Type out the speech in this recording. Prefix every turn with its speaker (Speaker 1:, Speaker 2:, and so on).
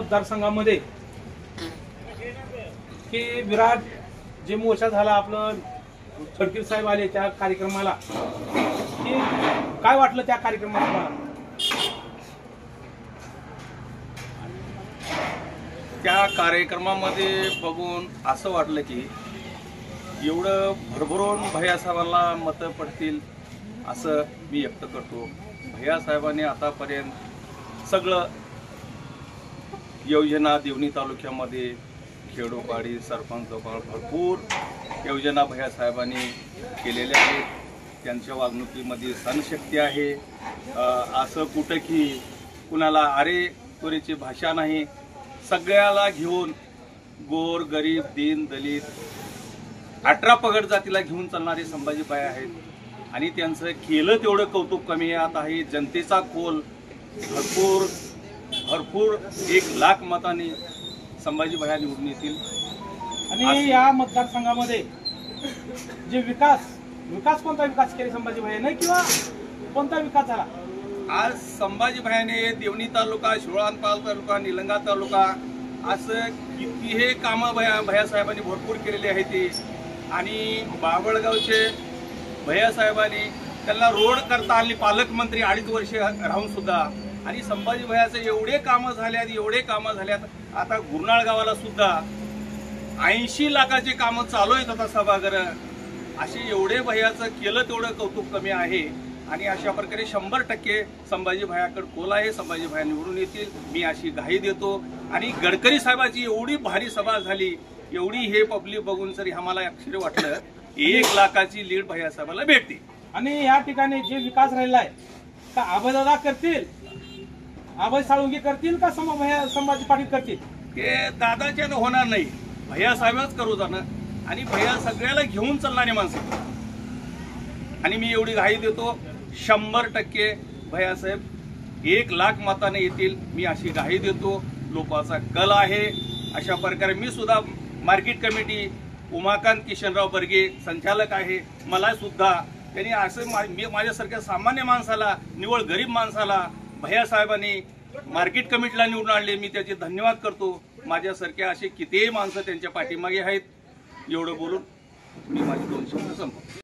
Speaker 1: मतदारसंघामध्ये की विराट जे मोर्चा झाला आपलं फडके साहेब आले त्या कार्यक्रमाला, की काय वाटलं त्या कार्यक्रमात तुम्हाला?
Speaker 2: त्या कार्यक्रमामध्ये बघून असं वाटलं की एवढं भरभरून भैयासाहेबांना मतं पडतील असं मी व्यक्त करतो। भैयासाहेबांनी आतापर्यंत सगळं योजना देवणी तालुक्यामध्ये खेडोपाडी सरपंच भरपूर योजना भैयासाहेबांनी केलेल्या आहेत। त्यांच्या वागणुकीमध्ये सनशक्ती आहे। असं कुठं की कुणाला अरे तुरीची भाषा नाही। सगळ्याला घेऊन गोर गरीब दीन दलित 18 पगड जातीला घेऊन चालणारे संभाजी भाई आहेत आणि त्यांचं केलं तेवढं कौतुक कमी आहे। जनतेचा कोल भरपूर 1 लाख मतांनी संभाजी भाई निवडून येतील।
Speaker 1: आणि या मतदारसंघामध्ये जे विकास कोणता विकास केले संभाजी भाई नाही किंवा कोणता विकास झाला?
Speaker 2: आज संभाजी भाईने देवणी तालुका, शिरोळपाल तालुका, निलंगा तालुका असं कितीही कामं भैयासाहेबांनी भरपूर केलेली आहेत। आणि बाबळगावचे भैयासाहेबांनी त्यांना रोड करता आणली, पालकमंत्री 2.5 वर्ष राहून सुद्धा। आणि संभाजी भाईचे एवढे कामं झाल्यात आता गुरनाळ गावाला सुद्धा 80 लाखाचे कामं चालू आहेत आता सभागृह। असे एवढे भैयाचं केलं तेवढं कौतुक कमी आहे। आणि अशा प्रकारे 100% संभाजी भाईकडे कोल आहे। संभाजी भाई निवडून येतील मी अशी ग्वाही देतो। आणि गडकरी साहेबांची एवढी भारी सभा झाली, एवढी हे पब्लिक बघून जरी आम्हाला आश्चर्य वाटलं 1 लाखाची लीड भैयासाहेबांना भेटते।
Speaker 1: आणि या ठिकाणी जे विकास राहिला आहे का अभयदादा करतील, अभय साळुंगे करतील का संभाजी पाटील करतील?
Speaker 2: हे दादाच्या होणार नाही, भैयासाहेबच करू जाणं। आणि भैया सगळ्याला घेऊन चालणारे माणसं। आणि मी एवढी ग्वाही देतो 100% भैयासाहेब 1 लाख मताने येतील मी अशी ग्वाही देतो। लोकांचा कल आहे। अशा प्रकारे मी सुद्धा मार्केट कमिटी उमाकांत किशनराव बर्गे संचालक आहे। मला सुद्धा त्यांनी असं माझ्यासारख्या सामान्य माणसाला, निवळ गरीब माणसाला भैयासाहेबांनी मार्केट कमिटीला निवडून आणले। मी त्याचे धन्यवाद करतो। माझ्यासारख्या असे कितीही माणसं त्यांच्या पाठीमागे आहेत। एवढं बोलून मी माझी 2 शब्द संपवतो।